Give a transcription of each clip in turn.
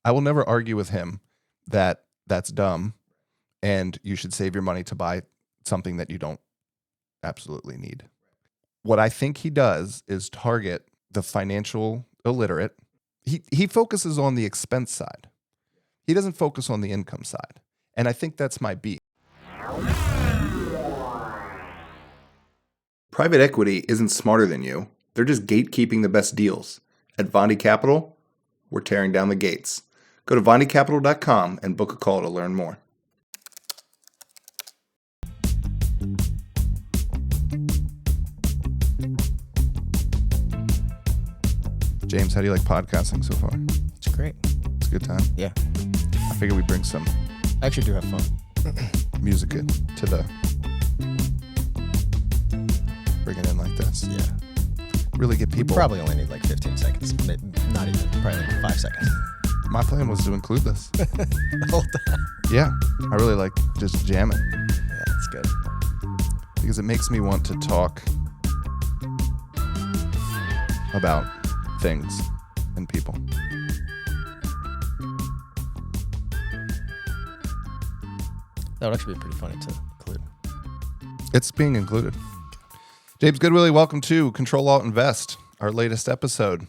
I will never argue with him that that's dumb and you should save your money to buy something that you don't absolutely need. What I think he does is target the financial illiterate. He focuses on the expense side. He doesn't focus on the income side. And I think that's my beat. Private equity isn't smarter than you. They're just gatekeeping the best deals. At Vondi Capital, we're tearing down the gates. Go to vondicapital.com and book a call to learn more. James, how do you like podcasting so far? It's great. It's a good time. Yeah. I figure we bring some I actually do have fun. music to the... Bring it in like this. Yeah. Really get We people... probably only need like 15 seconds. Not even. Probably like 5 seconds. My plan was to include this. The whole time. Yeah. I really like just jamming Yeah, that's good. because it makes me want to talk about things and people. That would actually be pretty funny to include. It's being included. James Goodwillie, welcome to Control Alt Invest, our latest episode.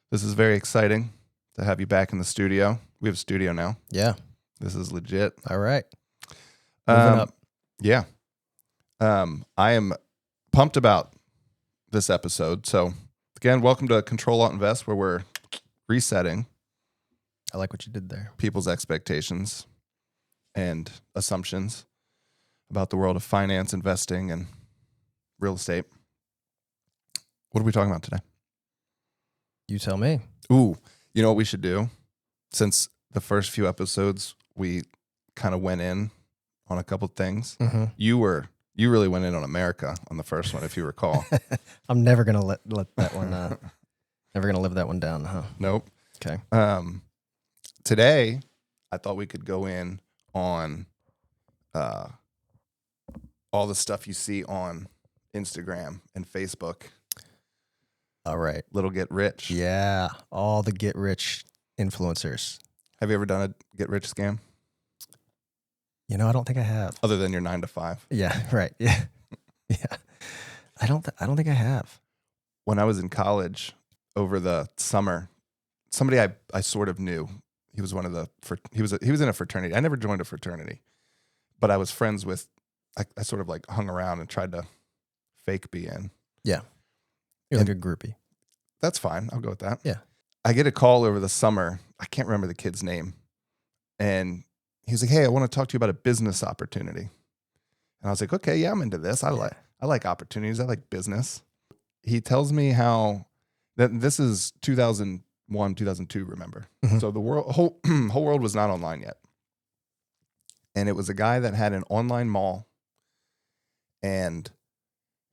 This is very exciting to have you back in the studio. We have a studio now. Yeah. This is legit. All right. Moving up. Yeah. I am pumped about this episode. So, again, welcome to Control Alt Invest, where we're resetting I like what you did there. people's expectations and assumptions about the world of finance, investing, and real estate. What are we talking about today? You tell me. Ooh, you know what we should do? Since the first few episodes, we kind of went in on a couple things. Mm-hmm. You really went in on America on the first one, if you recall. I'm never gonna let that one. Never gonna live that one down, huh? Nope. Okay. Today, I thought we could go in on all the stuff you see on Instagram and Facebook. All right. Little get rich. Yeah. All the get rich influencers. Have you ever done a get rich scam You know, I don't think I have. other than your 9 to 5? Yeah. Right. Yeah. Yeah. I don't think I have. When I was in college over the summer, somebody I sort of knew. He was one of the he was in a fraternity. I never joined a fraternity, but I was friends with. I sort of like hung around and tried to fake be in. Yeah. You're like a groupie. That's fine. I'll go with that. Yeah. I get a call over the summer. I can't remember the kid's name, and he's like, "Hey, I want to talk to you about a business opportunity." And I was like, "Okay, yeah, I'm into this. I like opportunities. I like business." He tells me how that this is 2001, 2002. Remember, Mhm. so the whole world was not online yet, and it was a guy that had an online mall, and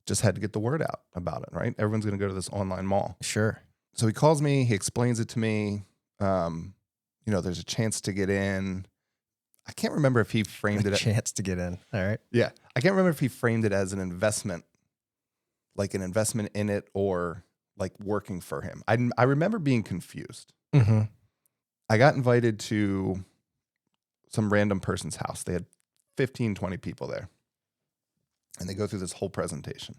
just had to get the word out about it. Right, everyone's going to go to this online mall. Sure. So he calls me. He explains it to me. There's a chance to get in. I can't remember if he framed A it. chance to get in. All right. Yeah. I can't remember if he framed it as an investment, like an investment in it or like working for him. I remember being confused. Mm-hmm. I got invited to some random person's house. They had 15, 20 people there. And they go through this whole presentation.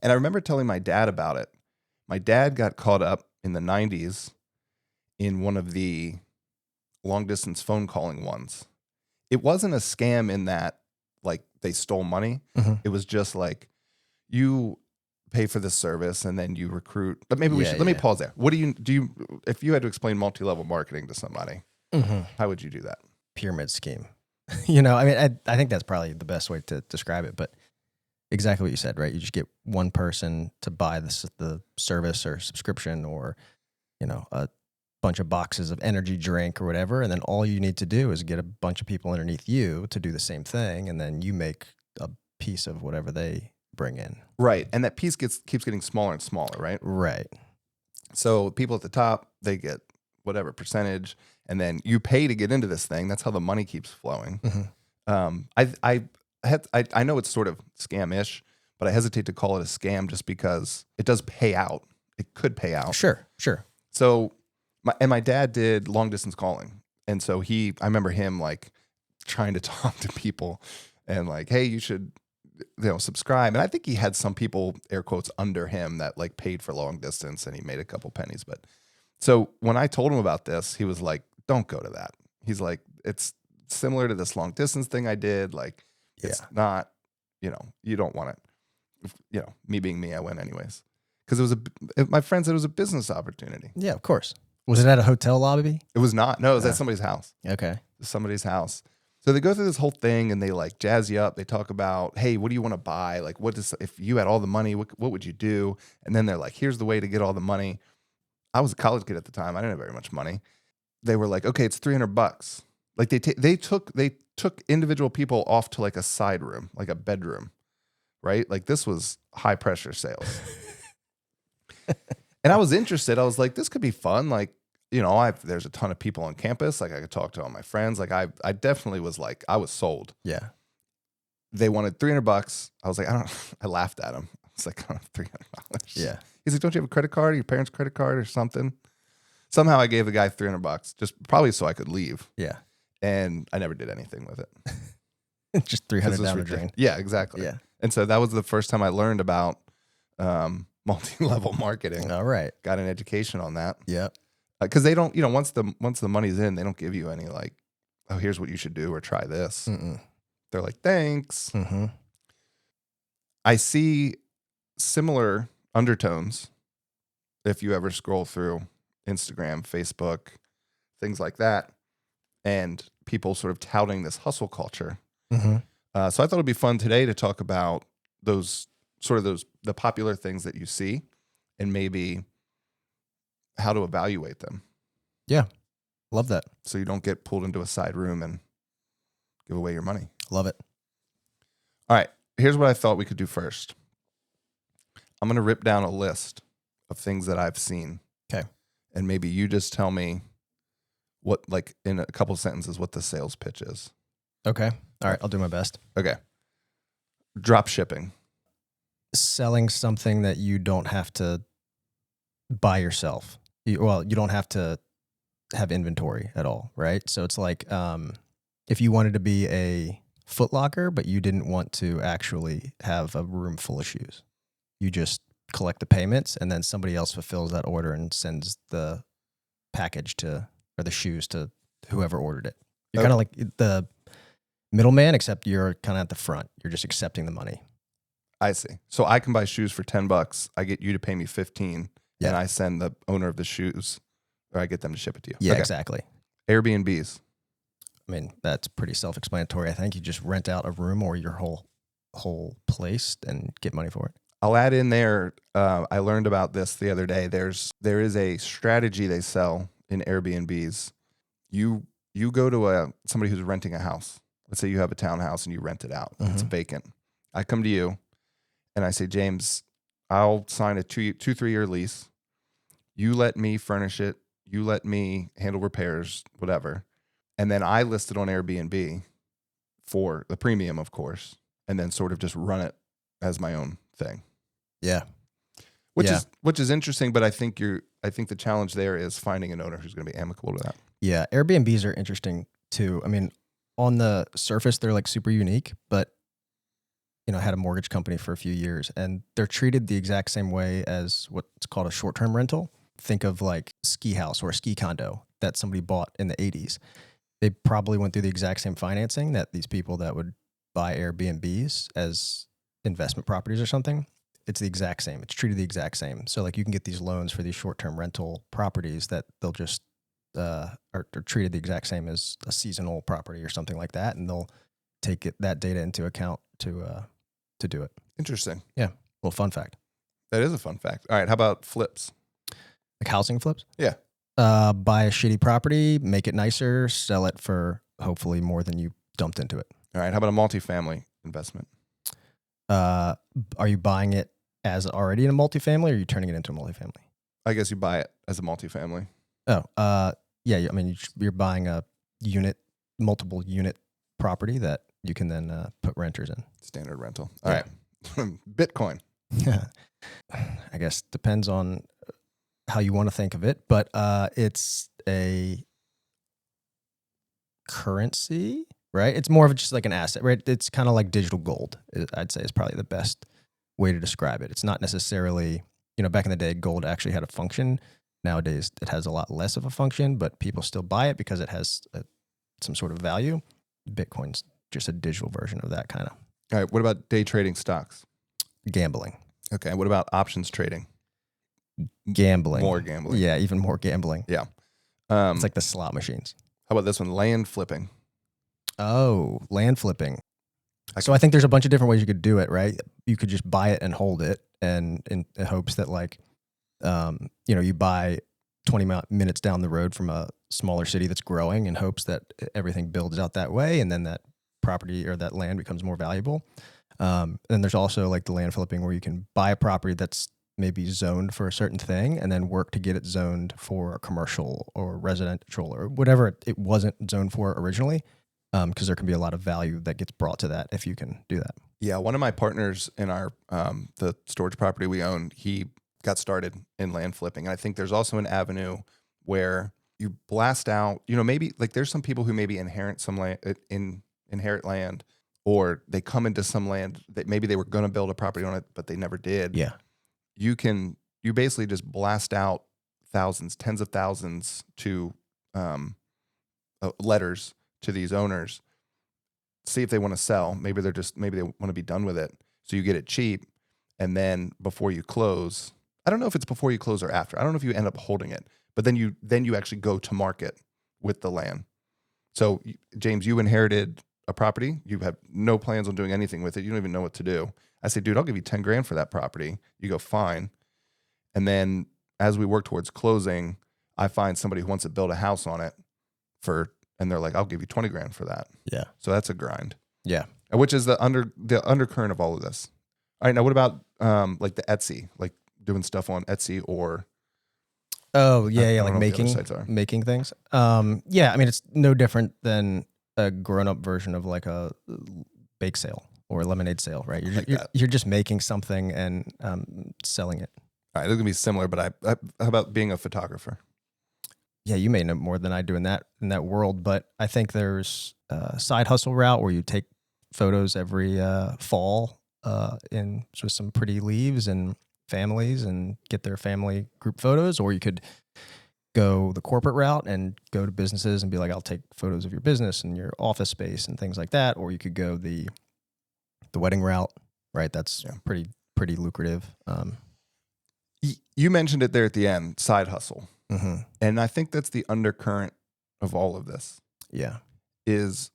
And I remember telling my dad about it. My dad got caught up in the 90s in one of the long distance phone calling ones. It wasn't a scam in that like they stole money. Mm-hmm. It was just like you pay for this service and then you recruit. But maybe let me pause there. What do you if you had to explain multi-level marketing to somebody, how would you do that? Pyramid scheme. I think that's probably the best way to describe it, but exactly what you said, right? You just get one person to buy the service or subscription or, a bunch of boxes of energy drink or whatever. And then all you need to do is get a bunch of people underneath you to do the same thing. And then you make a piece of whatever they bring in. Right. And that piece keeps getting smaller and smaller, right? Right. So people at the top, they get whatever percentage, and then you pay to get into this thing. That's how the money keeps flowing. Mm-hmm. I know it's sort of scam-ish, but I hesitate to call it a scam just because it does pay out. It could pay out. Sure. So My dad did long distance calling. And so I remember him like trying to talk to people and like, hey, you should, subscribe. And I think he had some people, air quotes, under him that like paid for long distance and he made a couple pennies. But so when I told him about this, he was like, don't go to that. He's like, it's similar to this long distance thing I did. Like, it's not, you don't want it. Me being me, I went anyways. Because my friend said it was a business opportunity. Yeah, of course. Was it at a hotel lobby? It was not. No, it was at somebody's house. Okay. Somebody's house. So they go through this whole thing and they like jazz you up. They talk about, hey, what do you want to buy? Like, if you had all the money, what would you do? And then they're like, here's the way to get all the money. I was a college kid at the time. I didn't have very much money. They were like, okay, it's $300. Like they took individual people off to like a side room, like a bedroom, right? Like this was high pressure sales. And I was interested. I was like, this could be fun. Like, there's a ton of people on campus. Like I could talk to all my friends. Like I definitely was like, I was sold. Yeah. They wanted $300. I was like, I laughed at him. I was like, I don't have $300. Yeah. He's like, don't you have a credit card, your parents' credit card or something? Somehow I gave the guy $300 just probably so I could leave. Yeah. And I never did anything with it. Just 300 down the drain. Yeah, exactly. Yeah. And so that was the first time I learned about multi-level marketing. All right. Got an education on that. Yeah. Because they don't, once the money's in, they don't give you any like, oh, here's what you should do or try this. Mm-mm. They're like, thanks. Mm-hmm. I see similar undertones if you ever scroll through Instagram, Facebook, things like that, and people sort of touting this hustle culture. Mm-hmm. So I thought it'd be fun today to talk about the popular things that you see and maybe how to evaluate them. Yeah. Love that. So you don't get pulled into a side room and give away your money. Love it. All right. Here's what I thought we could do first. I'm going to rip down a list of things that I've seen. Okay. And maybe you just tell me what, like in a couple sentences, what the sales pitch is. Okay. All right. I'll do my best. Okay. Drop shipping. Selling something that you don't have to buy yourself. You don't have to have inventory at all, right? So it's like if you wanted to be a Foot Locker, but you didn't want to actually have a room full of shoes. You just collect the payments and then somebody else fulfills that order and sends the package or the shoes to whoever ordered it. You're kind of like the middleman, except you're kind of at the front. You're just accepting the money. I see. So I can buy shoes for $10. I get you to pay me $15, and I send the owner of the shoes, or I get them to ship it to you. Yeah, exactly. Airbnbs. I mean, that's pretty self-explanatory. I think you just rent out a room or your whole place and get money for it. I'll add in there. I learned about this the other day. There is a strategy they sell in Airbnbs. You go to somebody who's renting a house. Let's say you have a townhouse and you rent it out. Mm-hmm. It's vacant. I come to you and I say, James, I'll sign a 2-3 year lease. You let me furnish it. You let me handle repairs, whatever. And then I list it on Airbnb for the premium, of course, and then sort of just run it as my own thing. Yeah. Which is interesting, but I think the challenge there is finding an owner who's going to be amicable to that. Yeah, Airbnbs are interesting too. I mean, on the surface they're like super unique, but I had a mortgage company for a few years and they're treated the exact same way as what's called a short-term rental. Think of like ski house or a ski condo that somebody bought in the 80s. They probably went through the exact same financing that these people that would buy Airbnbs as investment properties or something. It's the exact same. It's treated the exact same. So like you can get these loans for these short-term rental properties that they'll just are treated the exact same as a seasonal property or something like that, and they'll take that data into account to do it. Interesting. Yeah. Well, fun fact. That is a fun fact. All right. How about flips? Like housing flips? Yeah. Buy a shitty property, make it nicer, sell it for hopefully more than you dumped into it. All right. How about a multifamily investment? Are you buying it as already in a multifamily or are you turning it into a multifamily? I guess you buy it as a multifamily. Oh, yeah. I mean, you're buying a multiple unit property that you can then put renters in. Standard rental. All right. Bitcoin. I guess depends on how you want to think of it, but it's a currency, right? It's more of just like an asset, right? It's kind of like digital gold, I'd say is probably the best way to describe it. It's not necessarily, back in the day, gold actually had a function. Nowadays, it has a lot less of a function, but people still buy it because it has some sort of value. Bitcoin's just a digital version of that kind of. All right. What about day trading stocks? Gambling. Okay. What about options trading? Gambling. More gambling. Yeah, even more gambling. Yeah. It's like the slot machines. How about this one? Land flipping. Oh, land flipping. So I think there's a bunch of different ways you could do it, right? You could just buy it and hold it, and in hopes that you buy 20 minutes down the road from a smaller city that's growing in hopes that everything builds out that way, and then that property or that land becomes more valuable. And there's also like the land flipping where you can buy a property that's maybe zoned for a certain thing and then work to get it zoned for a commercial or residential or whatever it wasn't zoned for originally. Because there can be a lot of value that gets brought to that if you can do that. Yeah, one of my partners in our the storage property we own, he got started in land flipping. And I think there's also an avenue where you blast out. Maybe like there's some people who maybe inherit some land, inherit land, or they come into some land that maybe they were going to build a property on it, but they never did. Yeah, you basically just blast out thousands, tens of thousands to letters to these owners, see if they want to sell. Maybe they want to be done with it. So you get it cheap. And then before you close, I don't know if it's before you close or after. I don't know if you end up holding it, but then you actually go to market with the land. So James, you inherited a property. You have no plans on doing anything with it. You don't even know what to do. I say, dude, I'll give you 10 grand for that property. You go, fine. And then as we work towards closing, I find somebody who wants to build a house on it and they're like, I'll give you 20 grand for that. Yeah. So that's a grind. Yeah. Which is the undercurrent of all of this. All right. Now, what about like the Etsy, like doing stuff on Etsy or? Oh yeah. Like making things. Yeah. I mean, it's no different than a grown up version of like a bake sale or a lemonade sale, right? You're just making something and selling it. All right. It's going to be similar, but how about being a photographer? Yeah, you may know more than I do in that world, but I think there's a side hustle route where you take photos every fall in with some pretty leaves and families and get their family group photos, or you could go the corporate route and go to businesses and be like, I'll take photos of your business and your office space and things like that, or you could go the wedding route, right? That's pretty lucrative. You mentioned it there at the end, side hustle. Mm-hmm. And I think that's the undercurrent of all of this. Yeah. Is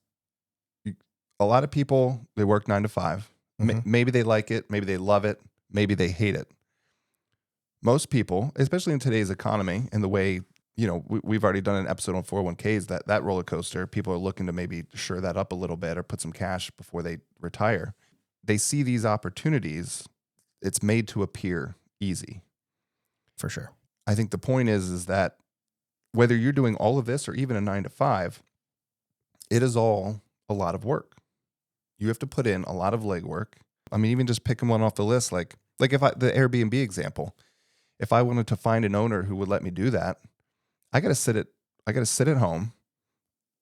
a lot of people, they work 9 to 5. Mm-hmm. Maybe they like it. Maybe they love it. Maybe they hate it. Most people, especially in today's economy and the way, we've already done an episode on 401ks, that roller coaster, people are looking to maybe shore that up a little bit or put some cash before they retire. They see these opportunities. It's made to appear easy. For sure. I think the point is that whether you're doing all of this or even a 9 to 5, it is all a lot of work. You have to put in a lot of legwork. I mean, even just picking one off the list, like the Airbnb example, if I wanted to find an owner who would let me do that, I got to sit at home,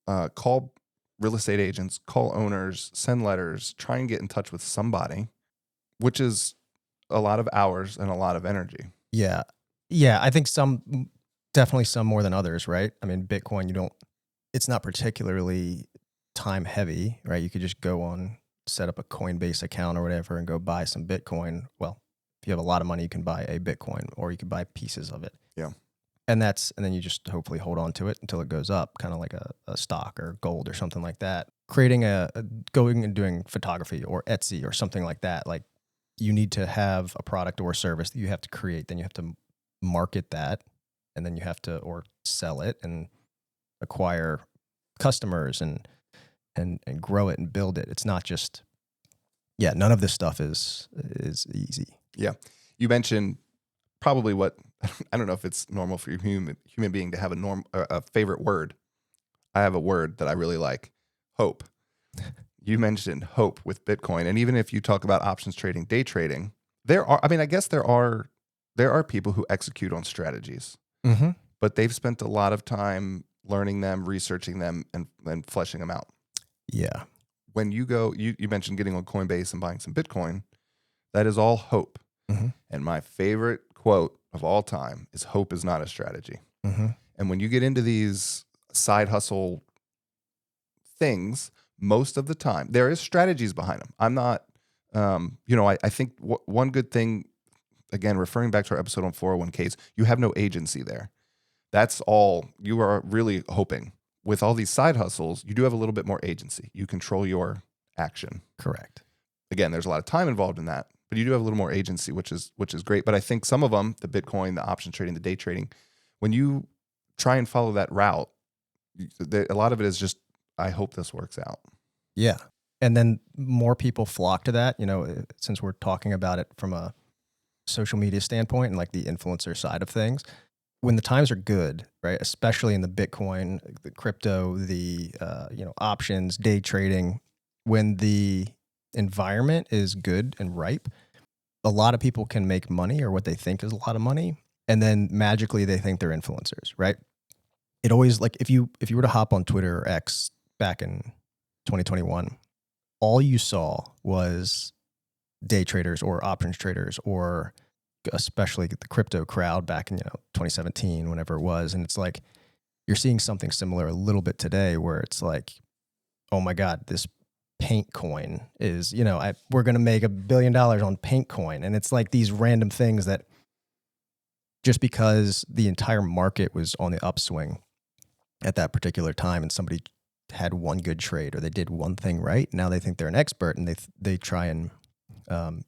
call real estate agents, call owners, send letters, try and get in touch with somebody, which is a lot of hours and a lot of energy. Yeah. Yeah, I think definitely some more than others, right? I mean, Bitcoin, it's not particularly time heavy, right? You could just go on, set up a Coinbase account or whatever and go buy some Bitcoin. Well, if you have a lot of money, you can buy a Bitcoin or you can buy pieces of it. Yeah. And then you just hopefully hold on to it until it goes up, kind of like a stock or gold or something like that. Creating going and doing photography or Etsy or something like that, like you need to have a product or service that you have to create, then you have to market that, and then you have to or sell it and acquire customers and grow it and build it. It's not just none of this stuff is easy. Yeah. You mentioned probably what I don't know if it's normal for a human being to have a favorite word. I have a word that I really like, hope. You mentioned hope with Bitcoin, and even if you talk about options trading, day trading, I guess there are there are people who execute on strategies, Mm-hmm. but they've spent a lot of time learning them, researching them, and fleshing them out. Yeah. When you go, you mentioned getting on Coinbase and buying some Bitcoin. That is all hope. Mm-hmm. And my favorite quote of all time is hope is not a strategy. Mm-hmm. And when you get into these side hustle things, most of the time, there is strategies behind them. I'm not, I think one good thing, again, referring back to our episode on 401ks, you have no agency there. That's all you are really hoping. With all these side hustles, you do have a little bit more agency. You control your action. Correct. Again, there's a lot of time involved in that, but you do have a little more agency, which is great. But I think some of them, the Bitcoin, the option trading, the day trading, when you try and follow that route, a lot of it is just, I hope this works out. Yeah. And then more people flock to that, since we're talking about it from a social media standpoint and like the influencer side of things. When the times are good, right, especially in the Bitcoin, the crypto, the options, day trading, when the environment is good and ripe, a lot of people can make money, or what they think is a lot of money, and then magically they think they're influencers, right? It always, like, if you were to hop on Twitter or X back in 2021, all you saw was day traders or options traders, or especially the crypto crowd back in 2017, whenever it was. And it's like you're seeing something similar a little bit today, where it's like, oh my God, this paint coin is, we're going to make $1 billion on paint coin. And it's like these random things that, just because the entire market was on the upswing at that particular time and somebody had one good trade or they did one thing right, now they think they're an expert, and they try and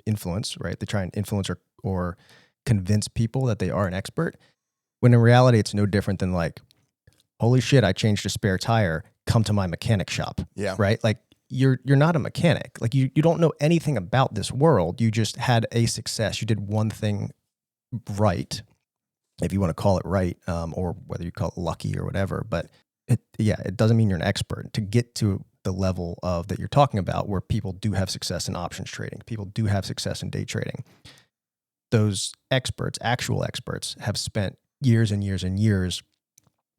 influence, right? They try and influence or convince people that they are an expert, when in reality it's no different than like, holy shit, I changed a spare tire, come to my mechanic shop. Yeah. Right? Like you're not a mechanic. Like you don't know anything about this world. You just had a success. You did one thing right, if you want to call it right, or whether you call it lucky or whatever. But it doesn't mean you're an expert. To get to the level of that you're talking about, where people do have success in options trading, people do have success in day trading, those experts, actual experts, have spent years and years and years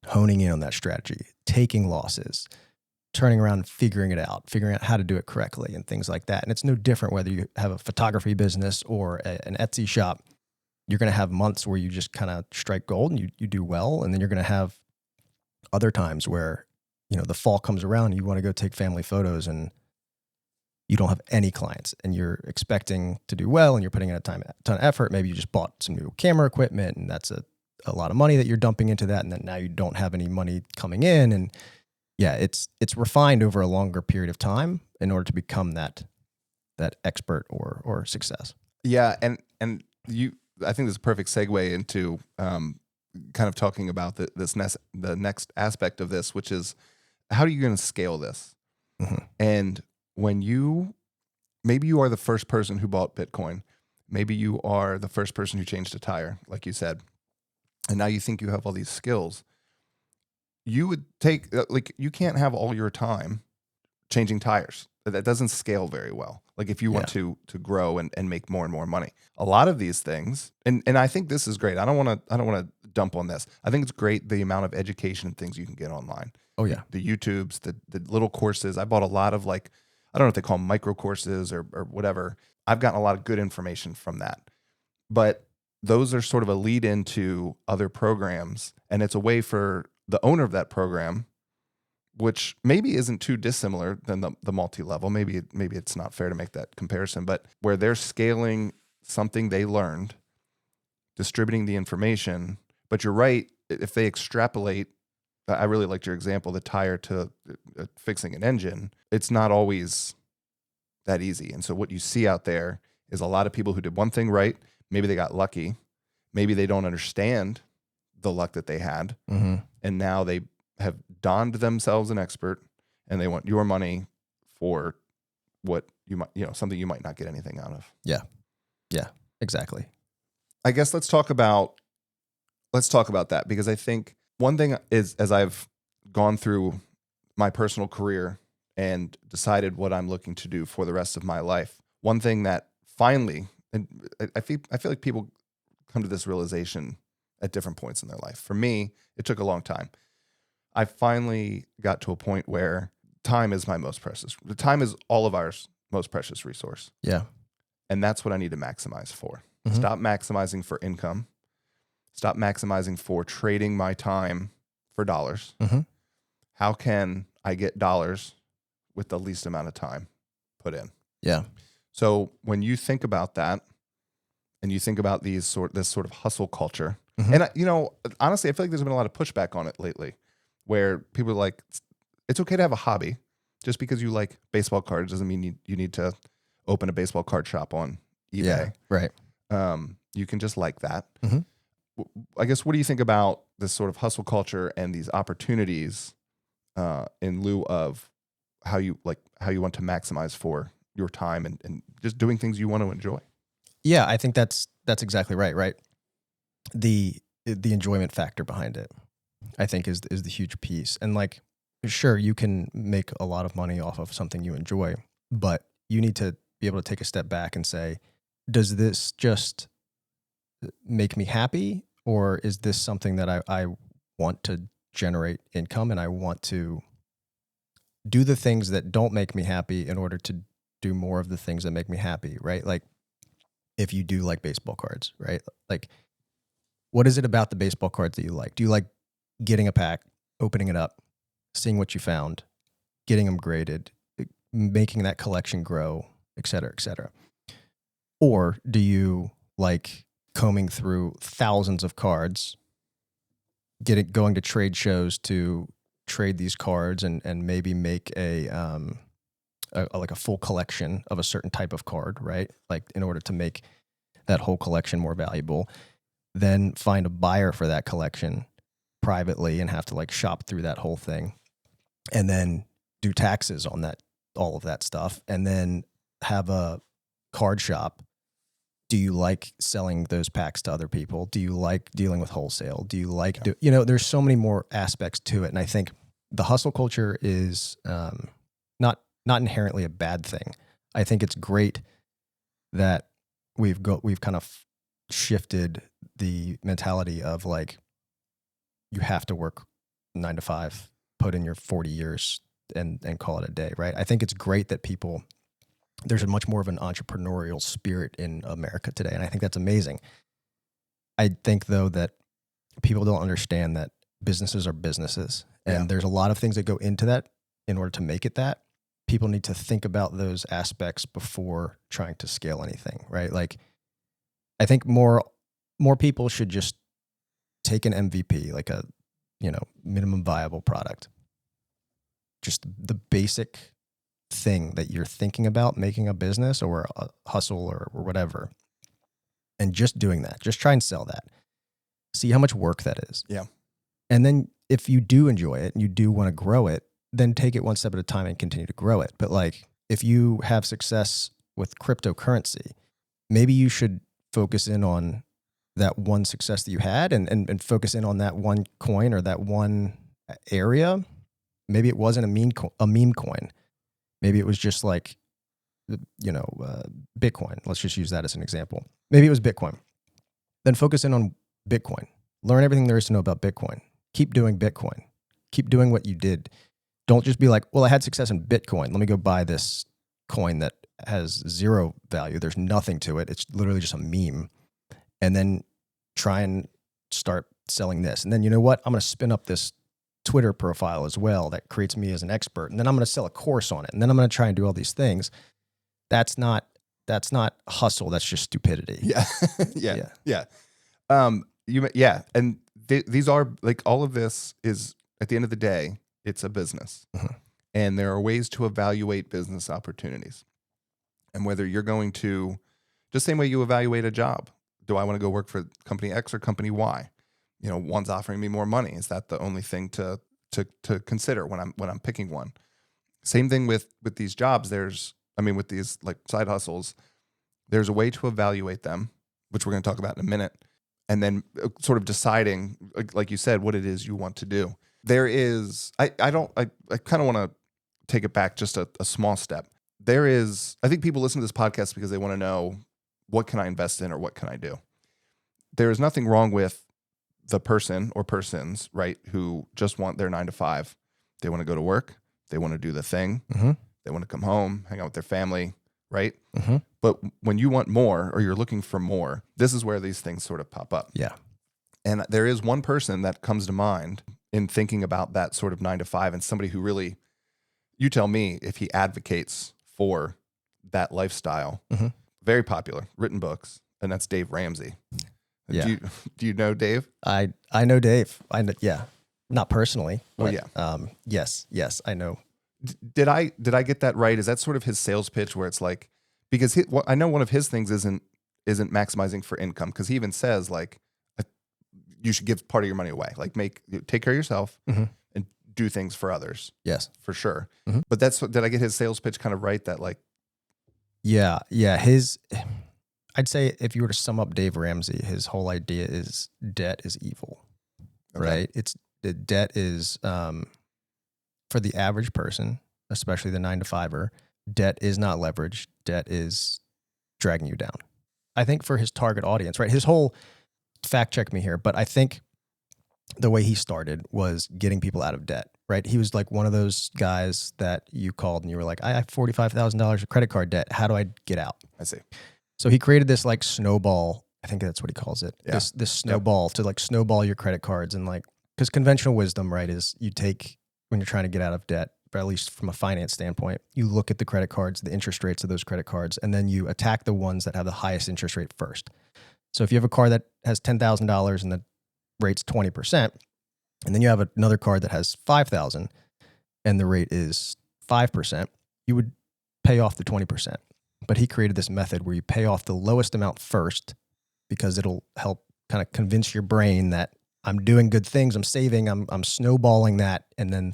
honing in on that strategy, taking losses, turning around and figuring out how to do it correctly and things like that. And it's no different whether you have a photography business or an Etsy shop. You're going to have months where you just kind of strike gold and you do well. And then you're going to have other times where, the fall comes around and you want to go take family photos and you don't have any clients, and you're expecting to do well and you're putting in a ton of effort. Maybe you just bought some new camera equipment, and that's a lot of money that you're dumping into that. And then now you don't have any money coming in. And yeah, it's refined over a longer period of time in order to become that expert or success. Yeah. And I think this is a perfect segue into kind of talking about the next aspect of this, which is, how are you going to scale this? Mm-hmm. And when maybe you are the first person who bought Bitcoin, maybe you are the first person who changed a tire, like you said, and now you think you have all these skills, you would take, you can't have all your time changing tires. That doesn't scale very well. Like if you want to grow and make more and more money, a lot of these things, and I think this is great. I don't want to dump on this. I think it's great, the amount of education and things you can get online. Oh yeah. The YouTubes, the little courses. I bought a lot of, like, I don't know if they call them micro courses or whatever. I've gotten a lot of good information from that. But those are sort of a lead into other programs. And it's a way for the owner of that program, which maybe isn't too dissimilar than the multi-level. Maybe it's not fair to make that comparison, but where they're scaling something they learned, distributing the information. But you're right, if they extrapolate, I really liked your example, the tire to fixing an engine, it's not always that easy. And so what you see out there is a lot of people who did one thing right. Maybe they got lucky. Maybe they don't understand the luck that they had. Mm-hmm. And now they have donned themselves an expert, and they want your money for what you might, something you might not get anything out of. Yeah. Yeah, exactly. I guess let's talk about that, because I think one thing is, as I've gone through my personal career and decided what I'm looking to do for the rest of my life, one thing that finally, and I feel like people come to this realization at different points in their life. For me, it took a long time. I finally got to a point where time is my most precious. The time is all of our most precious resource. Yeah. And that's what I need to maximize for. Mhm. Stop maximizing for income. Stop maximizing for trading my time for dollars. Mhm. How can I get dollars with the least amount of time put in? Yeah. So when you think about that, and you think about this sort of hustle culture, Mhm. and honestly, I feel like there's been a lot of pushback on it lately, where people are like, it's okay to have a hobby. Just because you like baseball cards doesn't mean you need to open a baseball card shop on eBay. Yeah. Right. You can just like that. Mhm. I guess, what do you think about this sort of hustle culture and these opportunities in lieu of how you want to maximize for your time and just doing things you want to enjoy? Yeah, I think that's exactly right. Right. The enjoyment factor behind it, I think, is the huge piece. And like, sure, you can make a lot of money off of something you enjoy, but you need to be able to take a step back and say, does this just make me happy, or is this something that I want to generate income, and I want to do the things that don't make me happy in order to do more of the things that make me happy, right? Like, if you do like baseball cards, right? Like, what is it about the baseball cards that you like? Do you like getting a pack, opening it up, seeing what you found, getting them graded, making that collection grow, et cetera, et cetera? Or do you like combing through thousands of cards, going to trade shows to trade these cards and maybe make a like a full collection of a certain type of card, right? Like, in order to make that whole collection more valuable, then find a buyer for that collection privately and have to like shop through that whole thing, and then do taxes on that, all of that stuff, and then have a card shop. Do you like selling those packs to other people? Do you like dealing with wholesale? Do you like, there's so many more aspects to it. And I think the hustle culture is not inherently a bad thing. I think it's great that we've kind of shifted the mentality of like, you have to work 9 to 5, put in your 40 years and call it a day, right? I think it's great that there's a much more of an entrepreneurial spirit in America today, and I think that's amazing. I think, though, that people don't understand that businesses are businesses, and there's a lot of things that go into that in order to make it that. People need to think about those aspects before trying to scale anything, right? Like, I think more people should just take an MVP, like a minimum viable product, just the basic thing that you're thinking about making a business or a hustle or whatever, and just doing that. Just try and sell that. See how much work that is. Yeah. And then if you do enjoy it and you do want to grow it, then take it one step at a time and continue to grow it. But like, if you have success with cryptocurrency, maybe you should focus in on that one success that you had and focus in on that one coin or that one area. Maybe it wasn't a meme coin. Maybe it was just like, Bitcoin. Let's just use that as an example. Maybe it was Bitcoin. Then focus in on Bitcoin. Learn everything there is to know about Bitcoin. Keep doing Bitcoin. Keep doing what you did. Don't just be like, well, I had success in Bitcoin. Let me go buy this coin that has zero value. There's nothing to it. It's literally just a meme. And then try and start selling this. And then, you know what? I'm going to spin up this Twitter profile as well that creates me as an expert. And then I'm going to sell a course on it. And then I'm going to try and do all these things. That's not hustle. That's just stupidity. Yeah. Yeah. And these are like, all of this is, at the end of the day, it's a business. Mm-hmm. And there are ways to evaluate business opportunities. And whether you're going to, just same way you evaluate a job. Do I want to go work for company X or company Y? One's offering me more money. Is that the only thing to consider when I'm picking one? Same thing with these jobs. With these like side hustles, there's a way to evaluate them, which we're going to talk about in a minute, and then sort of deciding, like you said, what it is you want to do. There is, I kind of want to take it back just a small step. I think people listen to this podcast because they want to know, what can I invest in or what can I do? there is nothing wrong with the person or persons, right, who just want their 9 to 5. They want to go to work. They want to do the thing. Mm-hmm. They want to come home, hang out with their family, right? Mm-hmm. But when you want more or you're looking for more, this is where these things sort of pop up. Yeah. And there is one person that comes to mind in thinking about that sort of 9 to 5, and somebody who really, you tell me if he advocates for that lifestyle. Mm-hmm. Very popular, written books, and that's Dave Ramsey. Yeah. Do you know Dave? I know Dave. Yeah. Not personally. Oh, But, yeah. Yes, I know. Did I get that right? Is that sort of his sales pitch where it's like, because I know one of his things isn't maximizing for income, because he even says like you should give part of your money away, like take care of yourself Mm-hmm. and do things for others. Yes. For sure. Mhm. But did I get his sales pitch kind of right? That like, Yeah. I'd say if you were to sum up Dave Ramsey, his whole idea is debt is evil, okay. right? Debt is, for the average person, especially the 9 to 5er, debt is not leverage. Debt is dragging you down. I think for his target audience, right? His whole, fact check me here, but I think the way he started was getting people out of debt, right? He was like one of those guys that you called and you were like, I have $45,000 of credit card debt. How do I get out? I see. So he created this like snowball. I think that's what he calls it. Yeah. This snowball to like snowball your credit cards. And like, because conventional wisdom, right, is you take, when you're trying to get out of debt, or at least from a finance standpoint, you look at the credit cards, the interest rates of those credit cards, and then you attack the ones that have the highest interest rate first. So if you have a card that has $10,000 and the rate's 20%, and then you have another card that has $5,000 and the rate is 5%, you would pay off the 20%. But he created this method where you pay off the lowest amount first, because it'll help kind of convince your brain that I'm doing good things, I'm saving, I'm snowballing that, and then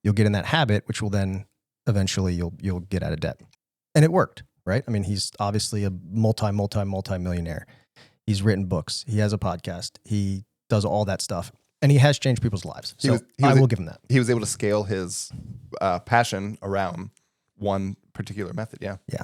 you'll get in that habit, which will then eventually you'll get out of debt. And it worked, right? I mean, he's obviously a multi-millionaire. He's written books. He has a podcast. He does all that stuff. And he has changed people's lives. So I will give him that. He was able to scale his passion around one particular method. Yeah. Yeah.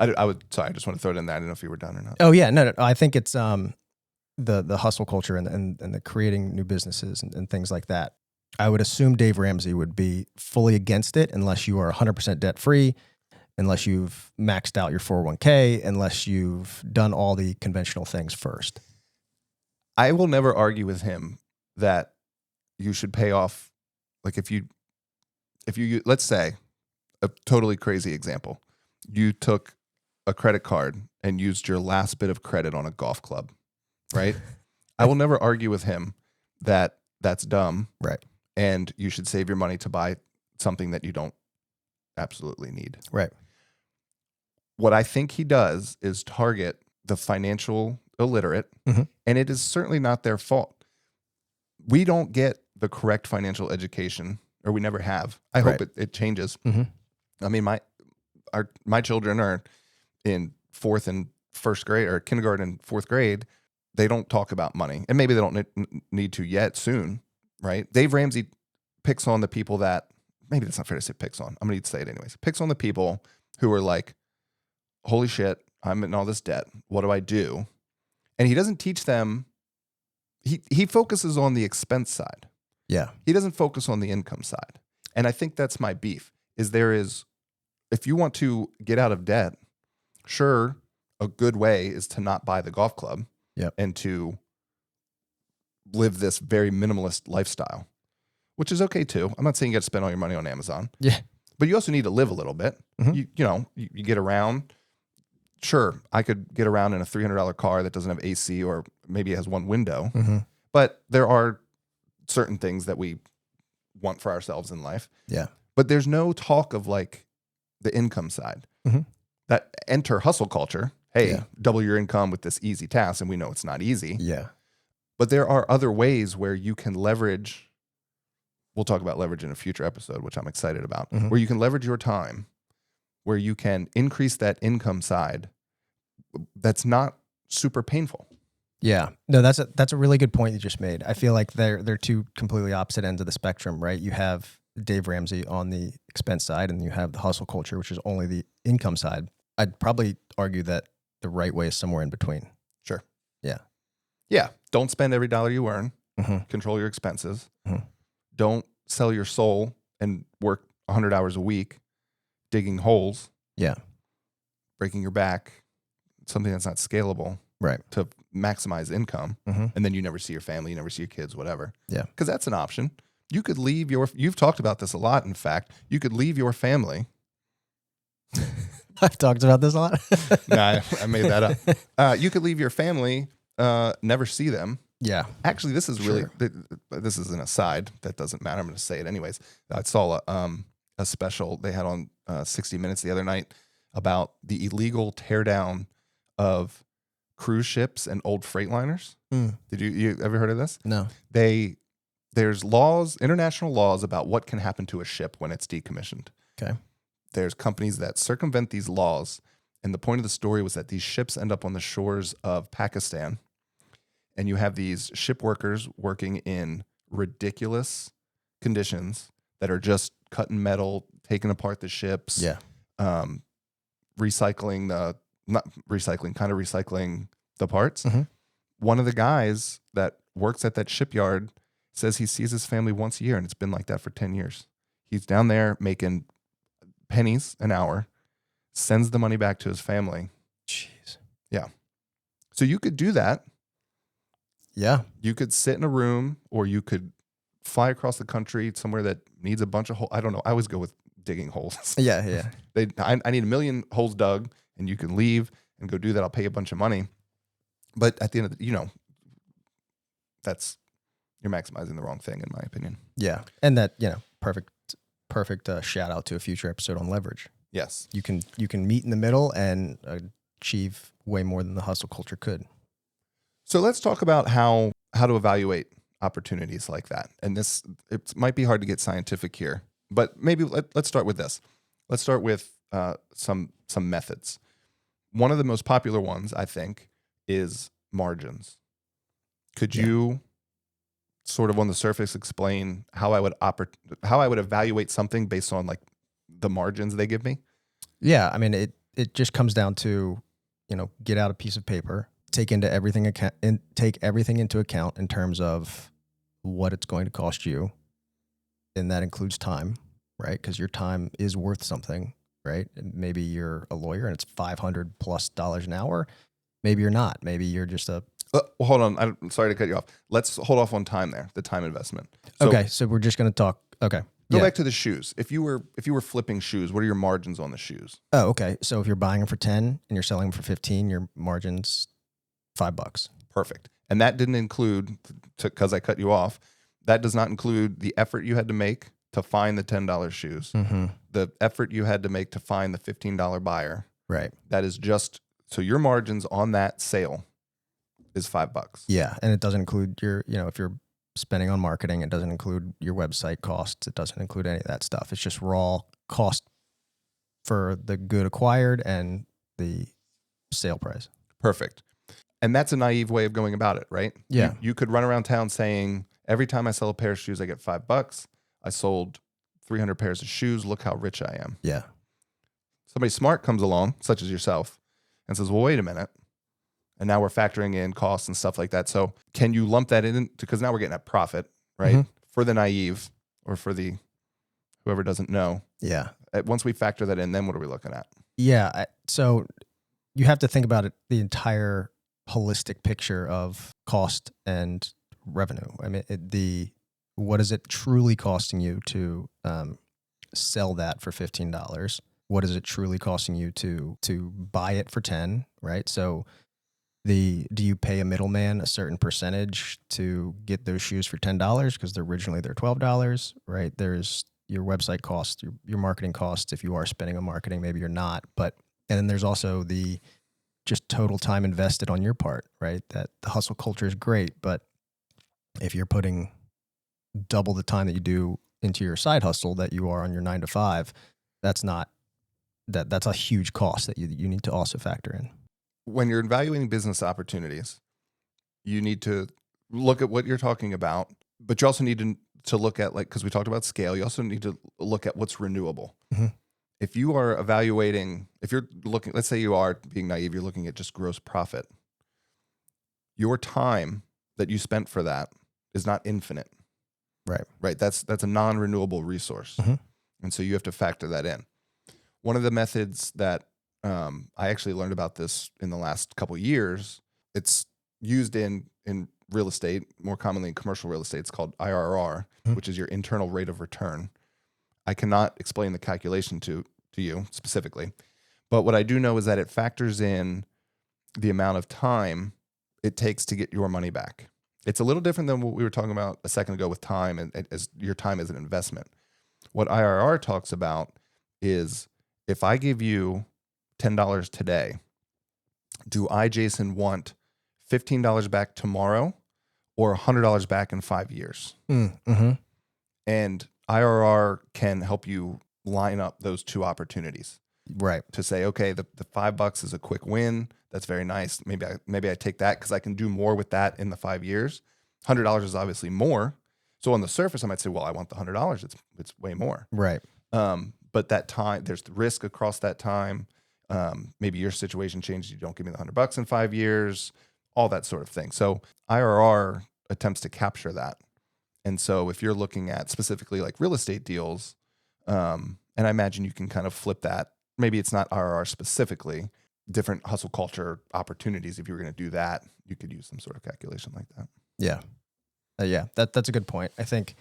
I just want to throw it in there. I don't know if you were done or not. Oh yeah, no. I think it's the hustle culture and the creating new businesses and things like that. I would assume Dave Ramsey would be fully against it unless you are 100% debt free, unless you've maxed out your 401k, unless you've done all the conventional things first. I will never argue with him that you should pay off. Like if you let's say a totally crazy example, you took a credit card and used your last bit of credit on a golf club, right? I will never argue with him that that's dumb. Right. And you should save your money to buy something that you don't absolutely need. Right. What I think he does is target the financial illiterate, mm-hmm. and it is certainly not their fault. We don't get the correct financial education, or we never have. I hope it changes. Mm-hmm. I mean, my children are in fourth and first grade, or kindergarten and fourth grade. They don't talk about money, and maybe they don't need to yet soon, right? Dave Ramsey picks on the people that, maybe that's not fair to say picks on. I'm going to say it anyways. Picks on the people who are like, holy shit, I'm in all this debt. What do I do? And he doesn't teach them. He focuses on the expense side. Yeah. He doesn't focus on the income side. And I think that's my beef, is if you want to get out of debt, sure, a good way is to not buy the golf club. Yep. And to live this very minimalist lifestyle, which is okay too. I'm not saying you got to spend all your money on Amazon. Yeah. But you also need to live a little bit. Mm-hmm. You get around. Sure, I could get around in a $300 car that doesn't have AC, or maybe it has one window. Mm-hmm. But there are certain things that we want for ourselves in life. Yeah. But there's no talk of like the income side. Mm-hmm. That enter hustle culture. Hey, Yeah. double your income with this easy task. And we know it's not easy. Yeah. But there are other ways where you can leverage. We'll talk about leverage in a future episode, which I'm excited about, Mm-hmm. where you can leverage your time, where you can increase that income side. That's not super painful. Yeah. No, that's a really good point you just made. I feel like they're two completely opposite ends of the spectrum, right? You have Dave Ramsey on the expense side, and you have the hustle culture, which is only the income side. I'd probably argue that the right way is somewhere in between. Sure. Yeah. Don't spend every dollar you earn. Mm-hmm. Control your expenses. Mm-hmm. Don't sell your soul and work 100 hours a week digging holes, Yeah. breaking your back, something that's not scalable Right. to maximize income. Mm-hmm. And then you never see your family, you never see your kids, whatever. Yeah. Because that's an option. You could leave you've talked about this a lot, in fact. You could leave your family. I've talked about this a lot. Nah, I made that up. You could leave your family, never see them. Yeah. Actually, this is really, Sure. this is an aside. That doesn't matter. I'm going to say it anyways. I saw a special they had on 60 Minutes the other night about the illegal teardown of cruise ships and old freightliners. Did you ever heard of this? No. There's laws, international laws about what can happen to a ship when it's decommissioned. Okay. There's companies that circumvent these laws. And the point of the story was that these ships end up on the shores of Pakistan. And you have these ship workers working in ridiculous conditions that are just cutting metal, taking apart the ships, Yeah. recycling the parts. Mm-hmm. One of the guys that works at that shipyard says he sees his family once a year, and it's been like that for 10 years. He's down there making pennies an hour, sends the money back to his family. Jeez. Yeah. So you could do that. Yeah. You could sit in a room, or you could fly across the country somewhere that needs a bunch of holes. I don't know. I always go with digging holes. Yeah. Yeah. I need 1 million holes dug, and you can leave and go do that. I'll pay you a bunch of money. But at the end of the, you're maximizing the wrong thing, in my opinion. Yeah. And that, perfect shout out to a future episode on leverage. Yes. You can meet in the middle and achieve way more than the hustle culture could. So let's talk about how to evaluate opportunities like that. And it might be hard to get scientific here, but maybe let's start with this. Let's start with some methods. One of the most popular ones, I think, is margins. Could you sort of on the surface explain how I would evaluate something based on like the margins they give me? Yeah, I mean it just comes down to, get out a piece of paper, take everything into account in terms of what it's going to cost you, and that includes time, right? Because your time is worth something, right? And maybe you're a lawyer and it's $500+ an hour. Maybe you're not. Maybe you're just a Well, hold on. I'm sorry to cut you off. Let's hold off on time there, the time investment. So okay, so we're just going to talk. Okay. Go back to the shoes. If you were flipping shoes, what are your margins on the shoes? Oh, okay. So if you're buying them for 10 and you're selling them for 15, your margin's $5. Perfect. And that didn't include, because I cut you off, that does not include the effort you had to make to find the $10 shoes, the effort you had to make to find the $15 buyer. Right. That is just, so your margins on that sale is $5. Yeah. And it doesn't include your, if you're spending on marketing, it doesn't include your website costs. It doesn't include any of that stuff. It's just raw cost for the good acquired and the sale price. Perfect. And that's a naive way of going about it, right? Yeah. You could run around town saying, every time I sell a pair of shoes, I get $5. I sold 300 pairs of shoes. Look how rich I am. Yeah. Somebody smart comes along, such as yourself, and says, well, wait a minute. And now we're factoring in costs and stuff like that. So can you lump that in? Because now we're getting a profit, right? For the naive or for the whoever doesn't know. Yeah. Once we factor that in, then what are we looking at? Yeah. So you have to think about it, the entire holistic picture of cost and revenue. I mean, what is it truly costing you to sell that for $15? What is it truly costing you to buy it for 10? Right. So do you pay a middleman a certain percentage to get those shoes for $10 because originally they're $12? Right. There's your website costs, your marketing costs. If you are spending on marketing, maybe you're not. And then there's also the just total time invested on your part. Right. That the hustle culture is great, but if you're putting double the time that you do into your side hustle that you are on your 9 to 5, that's a huge cost that you need to also factor in. When you're evaluating business opportunities, you need to look at what you're talking about, but you also need to look at, like, because we talked about scale, you also need to look at what's renewable. If you are evaluating, if you're looking, let's say you are being naive, you're looking at just gross profit. your time that you spent for that is not infinite. Right. That's a non-renewable resource. Mm-hmm. And so you have to factor that in. One of the methods that I actually learned about this in the last couple of years, it's used in real estate, more commonly in commercial real estate. It's called IRR, which is your internal rate of return. I cannot explain the calculation to you specifically, but what I do know is that it factors in the amount of time it takes to get your money back. It's a little different than what we were talking about a second ago with time and as your time as an investment. What IRR talks about is if I give you $10 today, do I, Jason, want $15 back tomorrow or $100 back in 5 years? Mm-hmm. And IRR can help you line up those two opportunities. Right. To say, okay, the $5 is a quick win. That's very nice. Maybe I take that because I can do more with that in the 5 years. $100 is obviously more. So on the surface, I might say, well, I want the $100. It's way more. Right. But that time, there's the risk across that time. Maybe your situation changes. You don't give me the $100 in 5 years, all that sort of thing. So IRR attempts to capture that. And so if you're looking at specifically like real estate deals, and I imagine you can kind of flip that. Maybe it's not IRR specifically, different hustle culture opportunities. If you were going to do that, you could use some sort of calculation like that. Yeah. That's a good point. I think,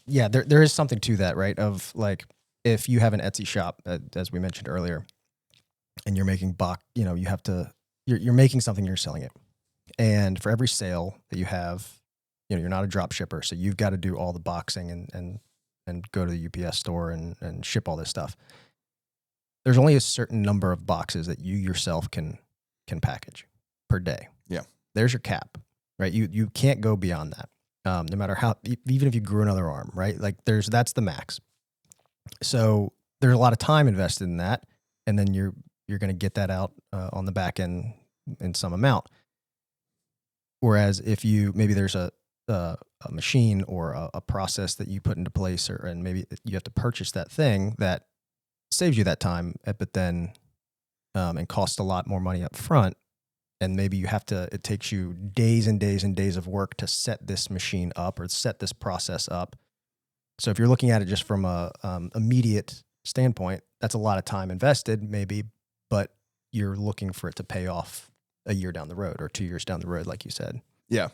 there is something to that, right? Of like, if you have an Etsy shop, as we mentioned earlier, and you're making you're making something, you're selling it. And for every sale that you have, you're not a drop shipper. So you've got to do all the boxing and go to the UPS store and ship all this stuff. There's only a certain number of boxes that you yourself can package per day. Yeah. There's your cap, right? You can't go beyond that. No matter how, even if you grew another arm, right? Like that's the max. So there's a lot of time invested in that. And then you're going to get that out on the back end in some amount. Whereas if maybe there's a machine or a process that you put into place, and maybe you have to purchase that thing that saves you that time, but then and costs a lot more money up front. And maybe it takes you days and days and days of work to set this machine up or set this process up. So if you're looking at it just from a immediate standpoint, that's a lot of time invested maybe, but you're looking for it to pay off a year down the road or 2 years down the road, like you said. Yeah.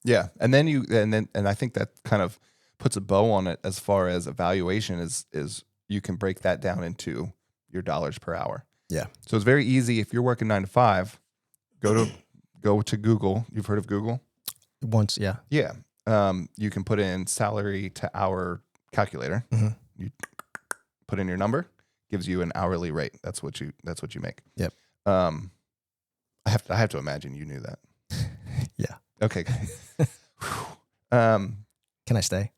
Yeah. And I think that kind of puts a bow on it as far as evaluation is you can break that down into your dollars per hour. Yeah. So it's very easy. If you're working 9 to 5, go to Google. You've heard of Google? Once. Yeah. Yeah. You can put in salary to hour calculator. Mm-hmm. You put in your number, gives you an hourly rate. That's what you make. Yep. I have to imagine you knew that. Yeah. Okay. Can I stay?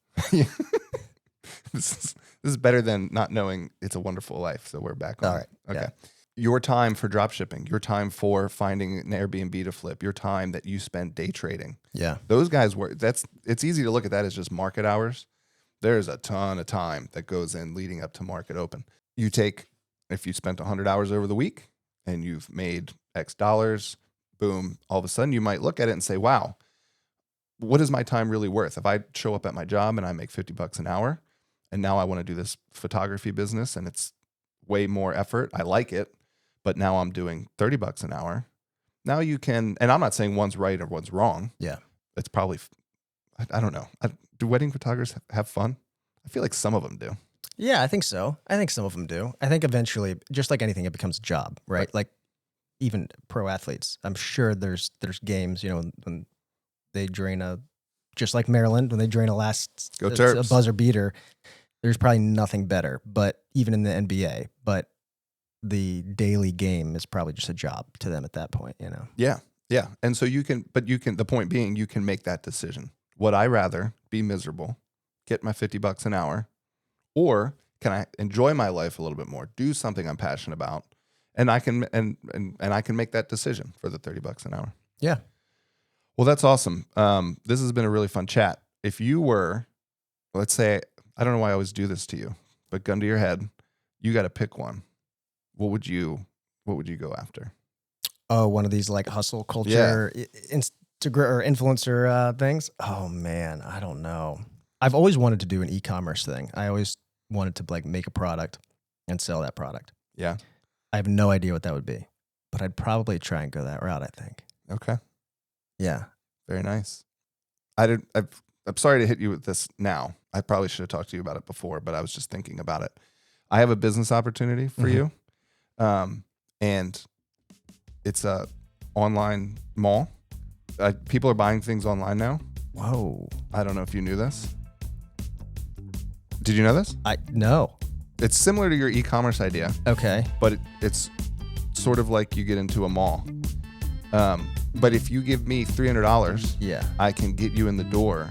This is better than not knowing It's a Wonderful Life. So we're back on. All right. Okay. Yeah. Your time for drop shipping, your time for finding an Airbnb to flip, your time that you spent day trading. Yeah. Those guys it's easy to look at that as just market hours. There's a ton of time that goes in leading up to market open. If you spent 100 hours over the week and you've made X dollars, boom, all of a sudden you might look at it and say, wow, what is my time really worth? If I show up at my job and I make $50 an hour and now I want to do this photography business and it's way more effort, I like it, but now I'm doing $30 an hour. Now you can, and I'm not saying one's right or one's wrong. Yeah. It's probably, I don't know. Do wedding photographers have fun? I feel like some of them do. Yeah, I think so. I think some of them do. I think eventually, just like anything, it becomes a job, right? Like even pro athletes, I'm sure there's games, when they drain just like Maryland, when they drain a buzzer beater, there's probably nothing better, but even in the NBA, but the daily game is probably just a job to them at that point, Yeah. Yeah. And so the point being, you can make that decision. Would I rather be miserable, get my $50 an hour, or can I enjoy my life a little bit more, do something I'm passionate about, and I can I can make that decision for the $30 an hour. Yeah. Well, that's awesome. This has been a really fun chat. If you were, let's say, I don't know why I always do this to you, but gun to your head, you got to pick one. What would you go after? Oh, one of these like hustle culture or influencer things. Oh man, I don't know. I've always wanted to do an e-commerce thing. I always wanted to like make a product and sell that product. Yeah. I have no idea what that would be, but I'd probably try and go that route, I think. Okay. Yeah. Very nice. I'm sorry to hit you with this now. I probably should have talked to you about it before, but I was just thinking about it. I have a business opportunity for you. And it's a online mall. People are buying things online now. Whoa. I don't know if you knew this. Did you know this? No. It's similar to your e-commerce idea. Okay. But it's sort of like you get into a mall. But if you give me $300, I can get you in the door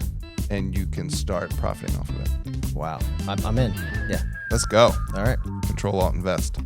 and you can start profiting off of it. Wow. I'm in. Yeah. Let's go. All right. Control, Alt, Invest.